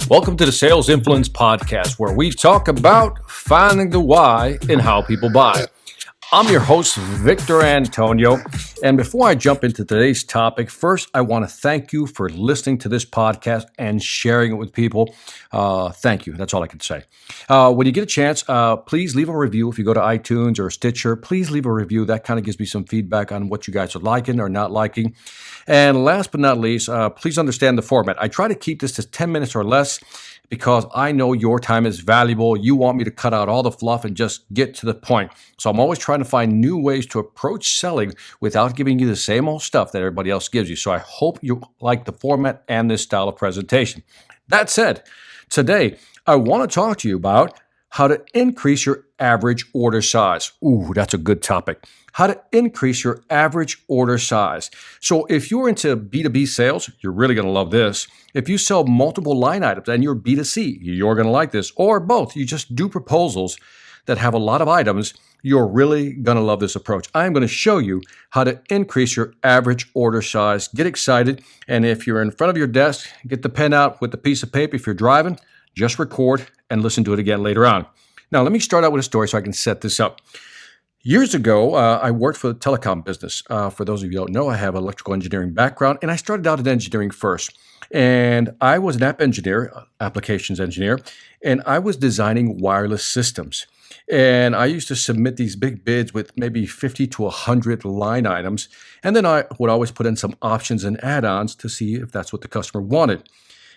Welcome to the Sales Influence Podcast, where we talk about finding the why in how people buy. I'm your host, Victor Antonio, and before I jump into today's topic, first I want to thank you for listening to this podcast and sharing it with people. Thank you. That's all I can say. When you get a chance, please leave a review. If you go to iTunes or Stitcher, please leave a review. That kind of gives me some feedback on what you guys are liking or not liking. And last but not least, please understand the format. I try to keep this to 10 minutes or less because I know your time is valuable. You want me to cut out all the fluff and just get to the point. So I'm always trying to find new ways to approach selling without giving you the same old stuff that everybody else gives you. So I hope you like the format and this style of presentation. That said, today I want to talk to you about how to increase your average order size. Ooh, that's a good topic. How to increase your average order size. So if you're into B2B sales, you're really going to love this. If you sell multiple line items and you're B2C, you're going to like this. Or both, you just do proposals that have a lot of items, you're really going to love this approach. I'm going to show you how to increase your average order size. Get excited. And if you're in front of your desk, get the pen out with the piece of paper. If you're driving, just record and listen to it again later on. Now, let me start out with a story so I can set this up. Years ago, I worked for the telecom business. For those of you who don't know, I have an electrical engineering background, and I started out in engineering first. And I was an app engineer, applications engineer, and I was designing wireless systems. And I used to submit these big bids with maybe 50 to 100 line items. And then I would always put in some options and add-ons to see if that's what the customer wanted.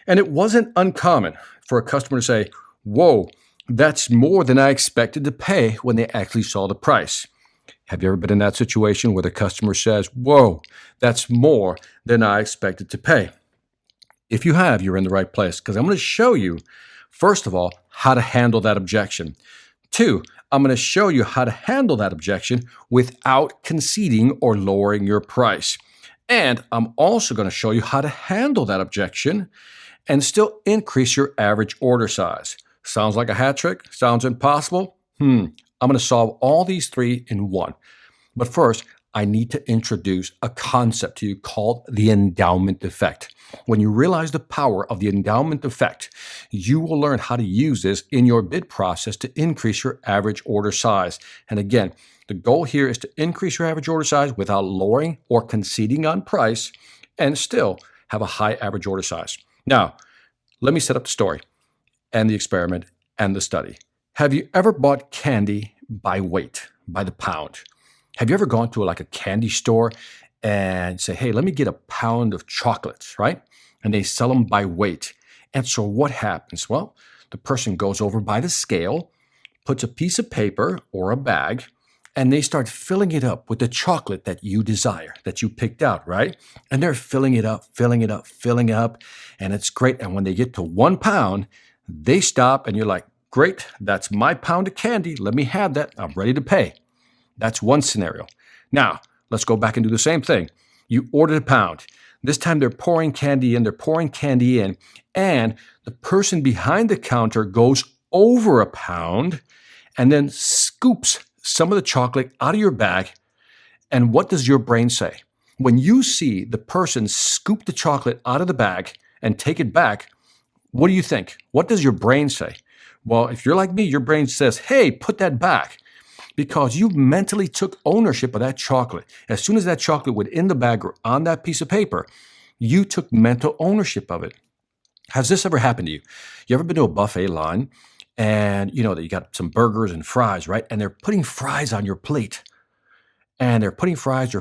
And it wasn't uncommon for a customer to say, whoa, that's more than I expected to pay when they actually saw the price. Have you ever been in that situation where the customer says, whoa, that's more than I expected to pay? If you have, you're in the right place because I'm going to show you, first of all, how to handle that objection. 2, I'm going to show you how to handle that objection without conceding or lowering your price. And I'm also going to show you how to handle that objection and still increase your average order size. Sounds like a hat trick? Sounds impossible? I'm going to solve all these 3 in one. But first, I need to introduce a concept to you called the Endowment Effect. When you realize the power of the Endowment Effect, you will learn how to use this in your bid process to increase your average order size. And again, the goal here is to increase your average order size without lowering or conceding on price and still have a high average order size. Now, let me set up the story and the experiment and the study. Have you ever bought candy by weight, by the pound? Have you ever gone to a candy store and say, hey, let me get a pound of chocolates, right? And they sell them by weight. And so what happens? Well, the person goes over by the scale, puts a piece of paper or a bag, and they start filling it up with the chocolate that you desire, that you picked out, right? And they're filling it up, and it's great. And when they get to 1 pound, they stop and you're like, great, that's my pound of candy. Let me have that. I'm ready to pay. That's one scenario. Now, let's go back and do the same thing. You ordered a pound. This time they're pouring candy in, and the person behind the counter goes over a pound and then scoops some of the chocolate out of your bag. And what does your brain say? When you see the person scoop the chocolate out of the bag and take it back, what do you think? What does your brain say? Well, if you're like me, your brain says, hey, put that back. Because you mentally took ownership of that chocolate. As soon as that chocolate went in the bag or on that piece of paper, you took mental ownership of it. Has this ever happened to you? You ever been to a buffet line and you know that you got some burgers and fries, right? And they're putting fries on your plate. And they're putting fries,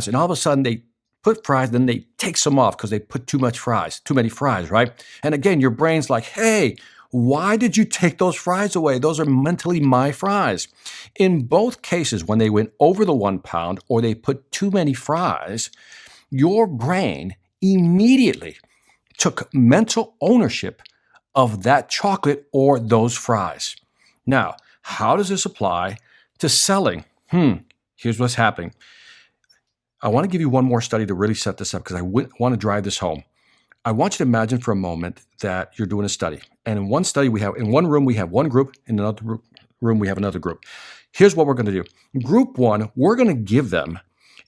and all of a sudden they put fries, then they take some off because they put too many fries, right? And again, your brain's like, hey, why did you take those fries away? Those are mentally my fries. In both cases, when they went over the 1 pound or they put too many fries, your brain immediately took mental ownership of that chocolate or those fries. Now, how does this apply to selling? Here's what's happening. I want to give you one more study to really set this up because I want to drive this home. I want you to imagine for a moment that you're doing a study. And in one room, we have one group. In another room, we have another group. Here's what we're going to do. Group 1, we're going to give them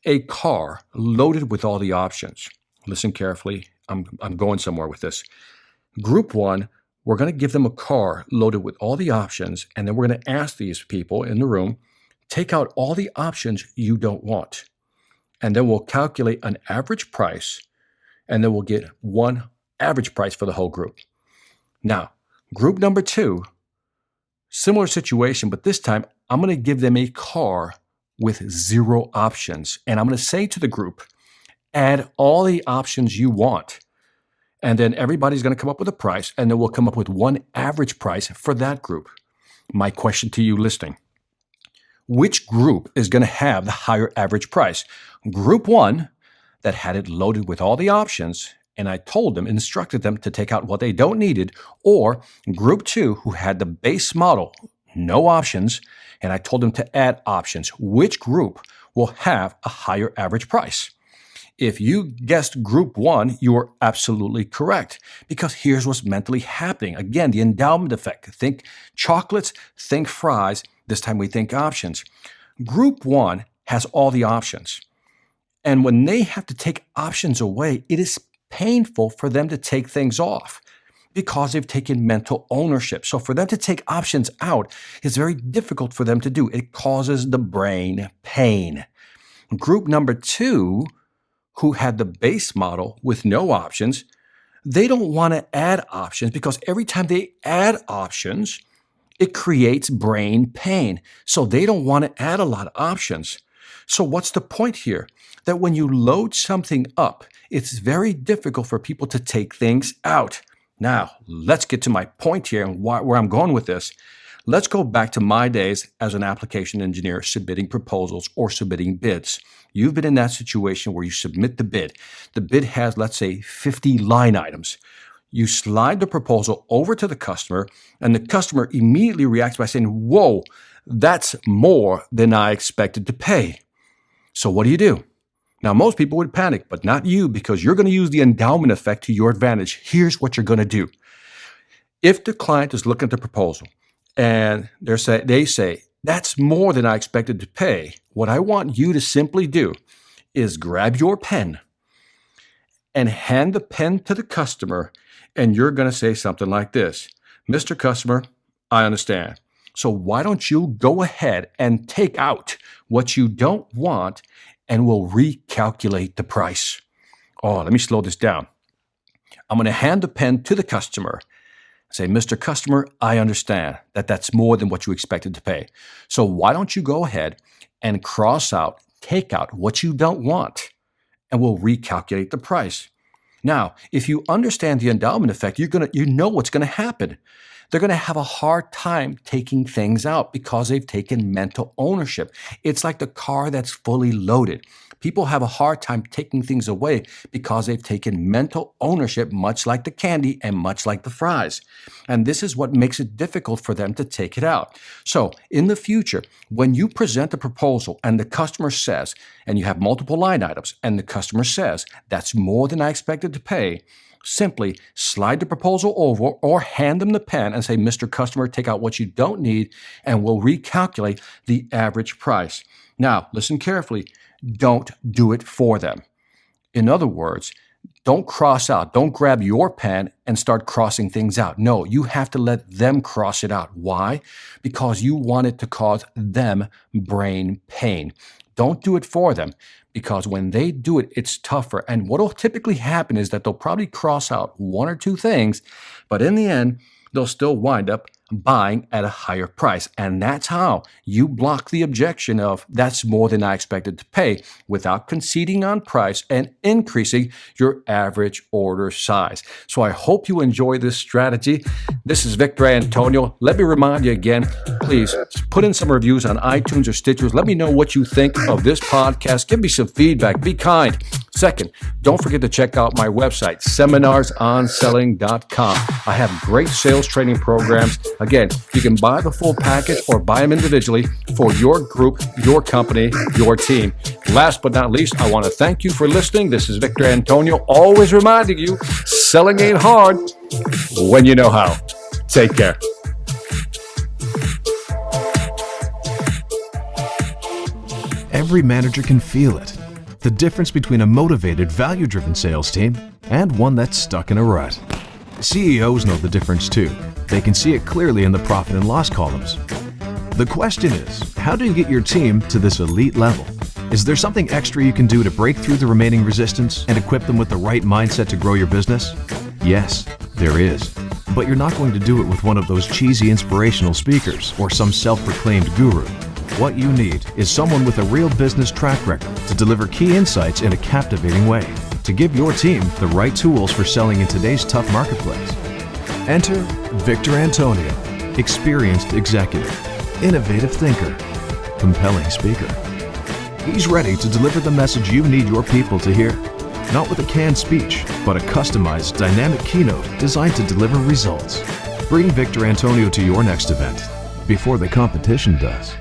a car loaded with all the options. Listen carefully. I'm going somewhere with this. Group one, we're going to give them a car loaded with all the options, and then we're going to ask these people in the room, take out all the options you don't want. And then we'll calculate an average price, and then we'll get one average price for the whole group. Now, group number two, similar situation, but this time I'm going to give them a car with 0 options. And I'm going to say to the group, add all the options you want. And then everybody's going to come up with a price, and then we'll come up with one average price for that group. My question to you listening, which group is going to have the higher average price? Group one, that had it loaded with all the options, and I told them, instructed them to take out what they don't needed, or group two, who had the base model, no options, and I told them to add options. Which group will have a higher average price? If you guessed group one, you are absolutely correct, because here's what's mentally happening. Again, the endowment effect. Think chocolates, think fries. This time we think options. Group one has all the options. And when they have to take options away, it is painful for them to take things off because they've taken mental ownership. So for them to take options out is very difficult for them to do. It causes the brain pain. Group number two, who had the base model with no options, they don't want to add options because every time they add options, it creates brain pain. So they don't want to add a lot of options. So what's the point here? That when you load something up, it's very difficult for people to take things out. Now, let's get to my point here and where I'm going with this. Let's go back to my days as an application engineer submitting proposals or submitting bids. You've been in that situation where you submit the bid. The bid has, let's say, 50 line items. You slide the proposal over to the customer, and the customer immediately reacts by saying, whoa, that's more than I expected to pay. So what do? Now, most people would panic, but not you, because you're going to use the endowment effect to your advantage. Here's what you're going to do. If the client is looking at the proposal and they say, that's more than I expected to pay, what I want you to simply do is grab your pen and hand the pen to the customer, and you're going to say something like this: Mr. Customer, I understand. So why don't you go ahead and take out what you don't want, and we'll recalculate the price. Oh, let me slow this down. I'm going to hand the pen to the customer. Say, Mr. Customer, I understand that that's more than what you expected to pay. So why don't you go ahead and take out what you don't want, and we'll recalculate the price. Now, if you understand the endowment effect, you know what's going to happen. They're going to have a hard time taking things out because they've taken mental ownership. It's like the car that's fully loaded. People have a hard time taking things away because they've taken mental ownership, much like the candy and much like the fries. And this is what makes it difficult for them to take it out. So in the future, when you present a proposal and the customer says, and you have multiple line items, and the customer says, that's more than I expected to pay, simply slide the proposal over or hand them the pen and say, Mr. Customer, take out what you don't need, and we'll recalculate the average price. Now, listen carefully. Don't do it for them. In other words, don't cross out. Don't grab your pen and start crossing things out. No, you have to let them cross it out. Why? Because you want it to cause them brain pain. Don't do it for them, because when they do it, it's tougher. And what will typically happen is that they'll probably cross out one or two things, but in the end, they'll still wind up buying at a higher price. And that's how you block the objection of that's more than I expected to pay without conceding on price and increasing your average order size. So I hope you enjoy this strategy. This is Victor Antonio. Let me remind you again, please put in some reviews on iTunes or Stitcher. Let me know what you think of this podcast. Give me some feedback. Be kind. Second, don't forget to check out my website, seminarsonselling.com. I have great sales training programs. Again, you can buy the full package or buy them individually for your group, your company, your team. Last but not least, I want to thank you for listening. This is Victor Antonio, always reminding you, selling ain't hard when you know how. Take care. Every manager can feel it. The difference between a motivated, value-driven sales team and one that's stuck in a rut. CEOs know the difference too. They can see it clearly in the profit and loss columns. The question is, how do you get your team to this elite level? Is there something extra you can do to break through the remaining resistance and equip them with the right mindset to grow your business? Yes, there is. But you're not going to do it with one of those cheesy inspirational speakers or some self-proclaimed guru. What you need is someone with a real business track record to deliver key insights in a captivating way, to give your team the right tools for selling in today's tough marketplace. Enter Victor Antonio, experienced executive, innovative thinker, compelling speaker. He's ready to deliver the message you need your people to hear, not with a canned speech, but a customized, dynamic keynote designed to deliver results. Bring Victor Antonio to your next event before the competition does.